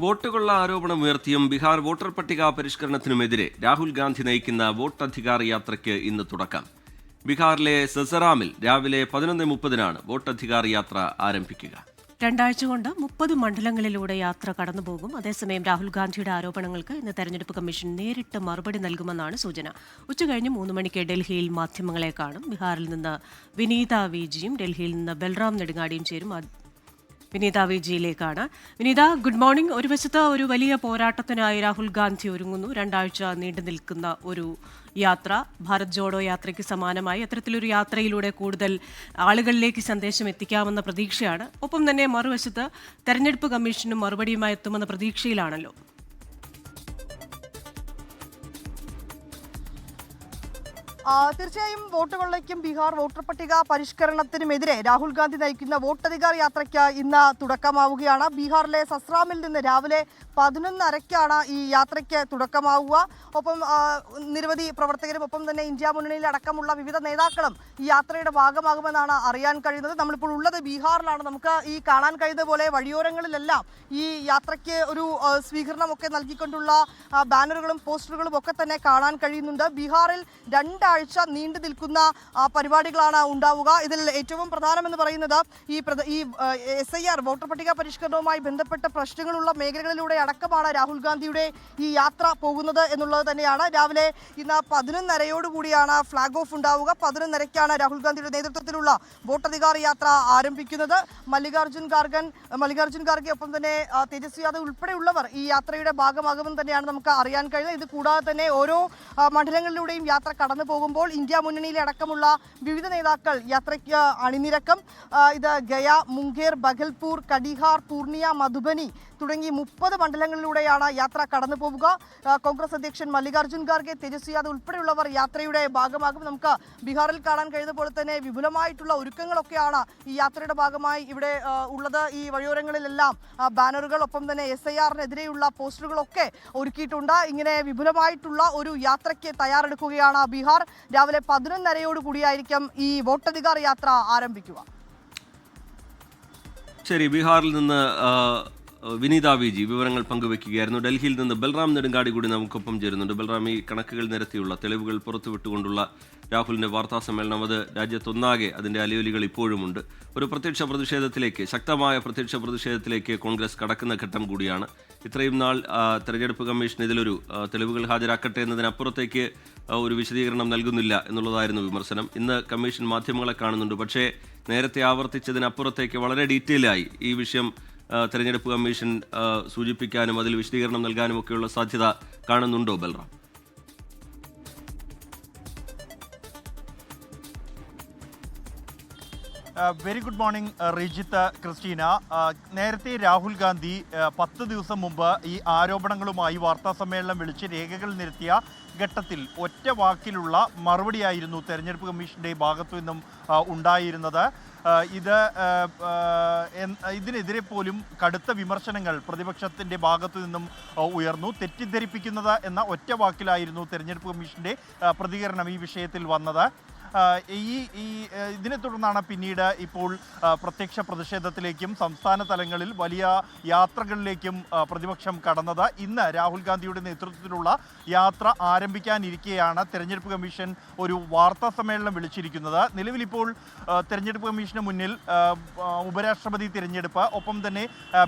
വോട്ടുകൊള്ള ആരോപണമുയർത്തിയും Bihar voter പട്ടിക പരിഷ്കരണത്തിനുമെതിരെ രാഹുൽ ഗാന്ധി നയിക്കുന്ന വോട്ടധികാർ യാത്രയ്ക്ക് ഇന്ന് തുടക്കം. ബീഹാറിലെ സസറാമിൽ രാവിലെ 11:30 വോട്ടധികാർ യാത്ര ആരംഭിക്കുക. രണ്ടാഴ്ച കൊണ്ട് 30 മണ്ഡലങ്ങളിലൂടെ യാത്ര കടന്നുപോകും. അതേസമയം രാഹുൽ ഗാന്ധിയുടെ ആരോപണങ്ങൾക്ക് ഇന്ന് തെരഞ്ഞെടുപ്പ് കമ്മീഷൻ നേരിട്ട് മറുപടി നൽകുമെന്നാണ് സൂചന. ഉച്ചകഴിഞ്ഞ് 3 മണിക്ക് ഡൽഹിയിൽ മാധ്യമങ്ങളെ കാണും. ബീഹാറിൽ നിന്ന് വിനീത വിജിയും ഡൽഹിയിൽ നിന്ന് ബൽറാം നെടുങ്ങാടിയും ചേരും. വിനീത വിജിയിലേക്കാണ്. വിനീത, ഗുഡ് മോർണിംഗ്. ഒരു വശത്ത് ഒരു വലിയ പോരാട്ടത്തിനായി രാഹുൽ ഗാന്ധി ഒരുങ്ങുന്നു. 2 ആഴ്ച നീണ്ടു നിൽക്കുന്ന ഒരു യാത്ര, ഭാരത് ജോഡോ യാത്രയ്ക്ക് സമാനമായി അത്തരത്തിലൊരു യാത്രയിലൂടെ കൂടുതൽ ആളുകളിലേക്ക് സന്ദേശം എത്തിക്കാമെന്ന പ്രതീക്ഷയാണ്. ഒപ്പം തന്നെ മറുവശത്ത് തെരഞ്ഞെടുപ്പ് കമ്മീഷനും മറുപടിയുമായി എത്തുമെന്ന പ്രതീക്ഷയിലാണല്ലോ. തീർച്ചയായും വോട്ടുകളിലേക്കും ബീഹാർ വോട്ടർ പട്ടിക പരിഷ്കരണത്തിനുമെതിരെ രാഹുൽ ഗാന്ധി നയിക്കുന്ന വോട്ടധികാർ യാത്രയ്ക്ക് ഇന്ന് തുടക്കമാവുകയാണ്. ബീഹാറിലെ സസ്രാമിൽ നിന്ന് രാവിലെ 11:30 ഈ യാത്രയ്ക്ക് തുടക്കമാവുക. ഒപ്പം നിരവധി പ്രവർത്തകരും ഒപ്പം തന്നെ ഇന്ത്യ മുന്നണിയിൽ അടക്കമുള്ള വിവിധ നേതാക്കളും ഈ യാത്രയുടെ ഭാഗമാകുമെന്നാണ് അറിയാൻ കഴിയുന്നത്. നമ്മളിപ്പോൾ ഉള്ളത് ബീഹാറിലാണ്. നമുക്ക് ഈ കാണാൻ കഴിയുന്നത് പോലെ വഴിയോരങ്ങളിലെല്ലാം ഈ യാത്രയ്ക്ക് ഒരു സ്വീകരണമൊക്കെ നൽകിക്കൊണ്ടുള്ള ബാനറുകളും പോസ്റ്ററുകളും ഒക്കെ തന്നെ കാണാൻ കഴിയുന്നുണ്ട്. ബീഹാറിൽ 2 ആഴ്ച നീണ്ടു നിൽക്കുന്ന പരിപാടികളാണ് ഉണ്ടാവുക. ഇതിൽ ഏറ്റവും പ്രധാനമെന്ന് പറയുന്നത് ഈ SIR വോട്ടർ പട്ടിക പരിഷ്കരണവുമായി ബന്ധപ്പെട്ട പ്രശ്നങ്ങളുള്ള മേഖലകളിലൂടെ അടക്കമാണ് രാഹുൽ ഗാന്ധിയുടെ ഈ യാത്ര പോകുന്നത് എന്നുള്ളത് തന്നെയാണ്. രാവിലെ ഇന്ന് 11:30 ഫ്ലാഗ് ഓഫ് ഉണ്ടാവുക. 11:30 രാഹുൽ ഗാന്ധിയുടെ നേതൃത്വത്തിലുള്ള വോട്ടധികാർ യാത്ര ആരംഭിക്കുന്നത്. മല്ലികാർജുൻ ഖാർഗെ ഒപ്പം തന്നെ തേജസ്വി യാദവ് ഉൾപ്പെടെയുള്ളവർ ഈ യാത്രയുടെ ഭാഗമാകുമെന്ന് തന്നെയാണ് നമുക്ക് അറിയാൻ കഴിയുന്നത്. ഇത് കൂടാതെ തന്നെ ഓരോ മണ്ഡലങ്ങളിലൂടെയും യാത്ര കടന്നു പോകുമ്പോൾ ഇന്ത്യ മുന്നണിയിലെ അടക്കമുള്ള വിവിധ നേതാക്കൾ യാത്രയ്ക്ക് അണിനിരക്കം. ഇത് ഗയ, മുംഗേർ, ബഗൽപൂർ, കടിഹാർ, പൂർണിയ, മധുബനി തുടങ്ങി 30 മണ്ഡലങ്ങളിലൂടെയാണ് യാത്ര കടന്നു പോവുക. കോൺഗ്രസ് അധ്യക്ഷൻ മല്ലികാർജുൻ ഖാർഗെ, തേജസ്വി യാദവ് ഉൾപ്പെടെയുള്ളവർ യാത്രയുടെ ഭാഗമാകും. നമുക്ക് ബീഹാറിൽ കാണാൻ കഴിയുന്ന പോലെ തന്നെ വിപുലമായിട്ടുള്ള ഒരുക്കങ്ങളൊക്കെയാണ് ഈ യാത്രയുടെ ഭാഗമായി ഇവിടെ ഉള്ളത്. ഈ വഴിയോരങ്ങളിലെല്ലാം ബാനറുകൾ ഒപ്പം തന്നെ SIR-നെതിരെയുള്ള പോസ്റ്ററുകളൊക്കെ ഒരുക്കിയിട്ടുണ്ട്. ഇങ്ങനെ വിപുലമായിട്ടുള്ള ഒരു യാത്രയ്ക്ക് തയ്യാറെടുക്കുകയാണ് ബീഹാർ. രാവിലെ 11:30 ഈ വോട്ടധികാർ യാത്ര ആരംഭിക്കുക. ശരി, ബീഹാറിൽ നിന്ന് വിനീത വിജി വിവരങ്ങൾ പങ്കുവെക്കുകയായിരുന്നു. ഡൽഹിയിൽ നിന്ന് ബൽറാം നെടുങ്ങാടി കൂടി നമുക്കൊപ്പം ചേരുന്നുണ്ട്. ബൽറാം, ഈ കണക്കുകൾ നിരത്തിയുള്ള തെളിവുകൾ പുറത്തുവിട്ടുകൊണ്ടുള്ള രാഹുലിൻ്റെ വാർത്താ സമ്മേളനം, അത് രാജ്യത്തൊന്നാകെ അതിൻ്റെ അലയൊലികൾ ഇപ്പോഴുമുണ്ട്. ഒരു ശക്തമായ പ്രത്യക്ഷ പ്രതിഷേധത്തിലേക്ക് കോൺഗ്രസ് കടക്കുന്ന ഘട്ടം കൂടിയാണ്. ഇത്രയും നാൾ തെരഞ്ഞെടുപ്പ് കമ്മീഷൻ ഇതിലൊരു തെളിവുകൾ ഹാജരാക്കട്ടെ എന്നതിനപ്പുറത്തേക്ക് ഒരു വിശദീകരണം നൽകുന്നില്ല എന്നുള്ളതായിരുന്നു വിമർശനം. ഇന്ന് കമ്മീഷൻ മാധ്യമങ്ങളെ കാണുന്നുണ്ട്. പക്ഷേ നേരത്തെ ആവർത്തിച്ചതിനപ്പുറത്തേക്ക് വളരെ ഡീറ്റെയിലായി ഈ വിഷയം തെരഞ്ഞെടുപ്പ് കമ്മീഷൻ സൂചിപ്പിക്കാനും അതിൽ വിശദീകരണം നൽകാനും ഒക്കെയുള്ള സാധ്യത കാണുന്നുണ്ടോ Balram? Very good morning Rijith, Christina. നേരത്തെ രാഹുൽ ഗാന്ധി 10 ദിവസം മുമ്പ് ഈ ആരോപണങ്ങളുമായി വാർത്താ സമ്മേളനം വിളിച്ച് രേഖകൾ നിരത്തിയ ഘട്ടത്തിൽ ഒറ്റ വാക്കിലുള്ള മറുപടിയായിരുന്നു തെരഞ്ഞെടുപ്പ് കമ്മീഷൻ്റെ ഭാഗത്തു നിന്നും ഉണ്ടായിരുന്നത്. ഇതിനെതിരെ പോലും കടുത്ത വിമർശനങ്ങൾ പ്രതിപക്ഷത്തിൻ്റെ ഭാഗത്തു നിന്നും ഉയർന്നു. തെറ്റിദ്ധരിപ്പിക്കുന്നത് എന്ന ഒറ്റ വാക്കിലായിരുന്നു തെരഞ്ഞെടുപ്പ് കമ്മീഷൻ്റെ പ്രതികരണം ഈ വിഷയത്തിൽ വന്നത്. ഇതിനെ തുടർന്നാണ് പിന്നീട് ഇപ്പോൾ പ്രത്യക്ഷ പ്രതിഷേധത്തിലേക്കും സംസ്ഥാന തലങ്ങളിൽ വലിയ യാത്രകളിലേക്കും പ്രതിപക്ഷം കടന്നത്. ഇന്ന് രാഹുൽ ഗാന്ധിയുടെ നേതൃത്വത്തിലുള്ള യാത്ര ആരംഭിക്കാനിരിക്കെയാണ് തെരഞ്ഞെടുപ്പ് കമ്മീഷൻ ഒരു വാർത്താ സമ്മേളനം വിളിച്ചിരിക്കുന്നത്. നിലവിലിപ്പോൾ തെരഞ്ഞെടുപ്പ് കമ്മീഷന് മുന്നിൽ ഉപരാഷ്ട്രപതി തിരഞ്ഞെടുപ്പ്, ഒപ്പം തന്നെ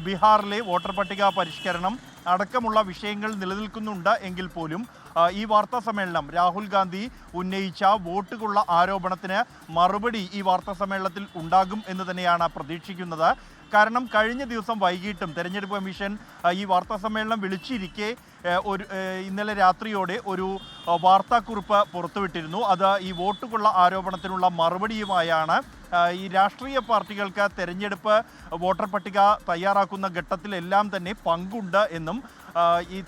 ബീഹാറിലെ വോട്ടർ പട്ടിക പരിഷ്കരണം അടക്കമുള്ള വിഷയങ്ങൾ നിലനിൽക്കുന്നുണ്ട് എങ്കിൽ പോലും ഈ വാർത്താ സമ്മേളനം രാഹുൽ ഗാന്ധി ഉന്നയിച്ച വോട്ടുകൊള്ള ആരോപണത്തിന് മറുപടി ഈ വാർത്താ സമ്മേളനത്തിൽ ഉണ്ടാകും എന്ന് തന്നെയാണ് പ്രതീക്ഷിക്കുന്നത്. കാരണം കഴിഞ്ഞ ദിവസം വൈകിട്ടും തെരഞ്ഞെടുപ്പ് കമ്മീഷൻ ഈ വാർത്താ സമ്മേളനം വിളിച്ചിരിക്കെ ഇന്നലെ രാത്രിയോടെ ഒരു വാർത്താക്കുറിപ്പ് പുറത്തുവിട്ടിരുന്നു. അത് ഈ വോട്ടുകൊള്ള ആരോപണത്തിനുള്ള മറുപടിയുമായാണ്. ഈ രാഷ്ട്രീയ പാർട്ടികൾക്ക് തെരഞ്ഞെടുപ്പ് വോട്ടർ പട്ടിക തയ്യാറാക്കുന്ന ഘട്ടത്തിലെല്ലാം തന്നെ പങ്കുണ്ട് എന്നും ഈ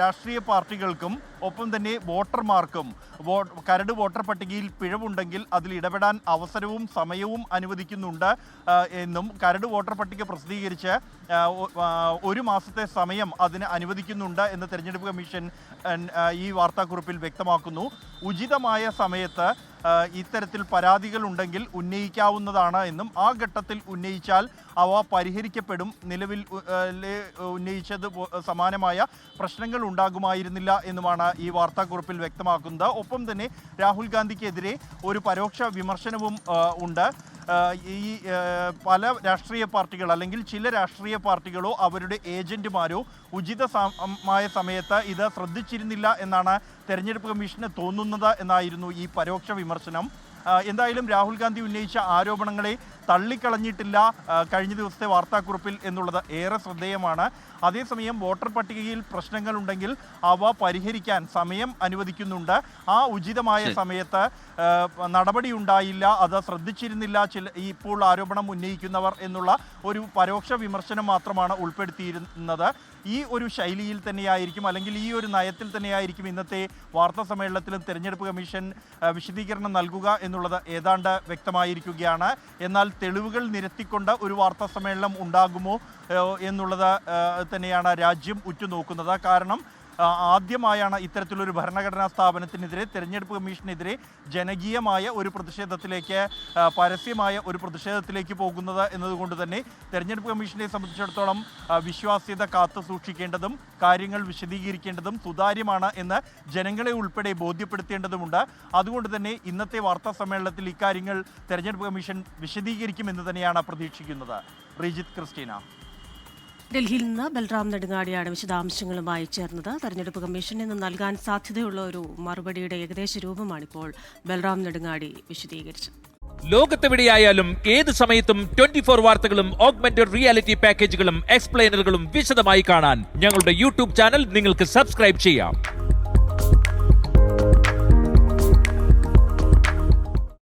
രാഷ്ട്രീയ പാർട്ടികൾക്കും ഒപ്പം തന്നെ വോട്ടർമാർക്കും കരട് വോട്ടർ പട്ടികയിൽ പിഴവുണ്ടെങ്കിൽ അതിൽ ഇടപെടാൻ അവസരവും സമയവും അനുവദിക്കുന്നുണ്ട് എന്നും കരട് വോട്ടർ പട്ടിക പ്രസിദ്ധീകരിച്ച് 1 മാസത്തെ സമയം അതിന് അനുവദിക്കുന്നുണ്ട് എന്ന് തെരഞ്ഞെടുപ്പ് കമ്മീഷൻ ഈ വാർത്താക്കുറിപ്പിൽ വ്യക്തമാക്കുന്നു. ഉചിതമായ സമയത്ത് ഇത്തരത്തിൽ പരാതികൾ ഉണ്ടെങ്കിൽ ഉന്നയിക്കാവുന്നതാണ് എന്നും ആ ഘട്ടത്തിൽ ഉന്നയിച്ചാൽ അവ പരിഹരിക്കപ്പെടും. നിലവിൽ ഉന്നയിച്ചത് സമാനമായ പ്രശ്നങ്ങൾ ഉണ്ടാകുമായിരുന്നില്ല എന്നുമാണ് ഈ വാർത്താക്കുറിപ്പിൽ വ്യക്തമാക്കുന്നത്. ഒപ്പം തന്നെ രാഹുൽ ഗാന്ധിക്കെതിരെ ഒരു പരോക്ഷ വിമർശനവും ഉണ്ട്. ഈ പല രാഷ്ട്രീയ പാർട്ടികൾ അല്ലെങ്കിൽ ചില രാഷ്ട്രീയ പാർട്ടികളോ അവരുടെ ഏജന്റുമാരോ ഉചിതമായ സമയത്ത് ഇത് ശ്രദ്ധിച്ചിരുന്നില്ല എന്നാണ് തെരഞ്ഞെടുപ്പ് കമ്മീഷന് തോന്നുന്നത് എന്നായിരുന്നു ഈ പരോക്ഷ വിമർശനം. എന്തായാലും രാഹുൽ ഗാന്ധി ഉന്നയിച്ച ആരോപണങ്ങളെ തള്ളിക്കളഞ്ഞിട്ടില്ല കഴിഞ്ഞ ദിവസത്തെ വാർത്താക്കുറിപ്പിൽ എന്നുള്ളത് ഏറെ ശ്രദ്ധേയമാണ്. അതേസമയം വോട്ടർ പട്ടികയിൽ പ്രശ്നങ്ങളുണ്ടെങ്കിൽ അവ പരിഹരിക്കാൻ സമയം അനുവദിക്കുന്നുണ്ട്. ആ ഉചിതമായ സമയത്ത് നടപടി ഉണ്ടായില്ല, അത് ശ്രദ്ധിച്ചിരുന്നില്ല ഇപ്പോൾ ആരോപണം ഉന്നയിക്കുന്നവർ എന്നുള്ള ഒരു പരോക്ഷ വിമർശനം മാത്രമാണ് ഉൾപ്പെടുത്തിയിരുന്നത്. ഈ ഒരു ശൈലിയിൽ തന്നെയായിരിക്കും അല്ലെങ്കിൽ ഈ ഒരു നയത്തിൽ തന്നെയായിരിക്കും ഇന്നത്തെ വാർത്താ സമ്മേളനത്തിലും തെരഞ്ഞെടുപ്പ് കമ്മീഷൻ വിശദീകരണം നൽകുക എന്നുള്ളത് ഏതാണ്ട് വ്യക്തമായിരിക്കുകയാണ്. എന്നാൽ തെളിവുകൾ നിരത്തിക്കൊണ്ട് ഒരു വാർത്താ സമ്മേളനം ഉണ്ടാകുമോ എന്നുള്ളത് തന്നെയാണ് രാജ്യം ഉറ്റുനോക്കുന്നത്. കാരണം ആദ്യമായാണ് ഇത്തരത്തിലൊരു ഭരണഘടനാ സ്ഥാപനത്തിനെതിരെ തെരഞ്ഞെടുപ്പ് കമ്മീഷനെതിരെ ജനകീയമായ ഒരു പ്രതിഷേധത്തിലേക്ക് പരസ്യമായ ഒരു പ്രതിഷേധത്തിലേക്ക് പോകുന്നത് എന്നതുകൊണ്ട് തന്നെ തെരഞ്ഞെടുപ്പ് കമ്മീഷനെ സംബന്ധിച്ചിടത്തോളം വിശ്വാസ്യത കാത്തു സൂക്ഷിക്കേണ്ടതും കാര്യങ്ങൾ വിശദീകരിക്കേണ്ടതും സുതാര്യമാണ് എന്ന് ജനങ്ങളെ ഉൾപ്പെടെ ബോധ്യപ്പെടുത്തേണ്ടതുമുണ്ട്. അതുകൊണ്ട് തന്നെ ഇന്നത്തെ വാർത്താ സമ്മേളനത്തിൽ ഇക്കാര്യങ്ങൾ തെരഞ്ഞെടുപ്പ് കമ്മീഷൻ വിശദീകരിക്കുമെന്ന് തന്നെയാണ് പ്രതീക്ഷിക്കുന്നത്. റിജിത്ത്, ക്രിസ്റ്റീന. ഡൽഹിയിൽ നിന്ന് ബൽറാം നെടുങ്ങാടിയാണ് വിശദാംശങ്ങളുമായി ചേർന്നത്. തെരഞ്ഞെടുപ്പ് കമ്മീഷന് ഇന്ന് നൽകാൻ സാധ്യതയുള്ള ഒരു മറുപടിയുടെ ഏകദേശ രൂപമാണിപ്പോൾ ബൽറാം നെടുങ്ങാടി വിശദീകരിച്ചത്. ലോകത്തെവിടെയായാലും ഏത് സമയത്തും 24 വാർത്തകളും ഓഗ്മെന്റഡ് റിയാലിറ്റി പാക്കേജുകളും എക്സ്പ്ലെയിനറുകളും വിശദമായി കാണാൻ ഞങ്ങളുടെ യൂട്യൂബ് ചാനൽ നിങ്ങൾക്ക് സബ്സ്ക്രൈബ് ചെയ്യാം.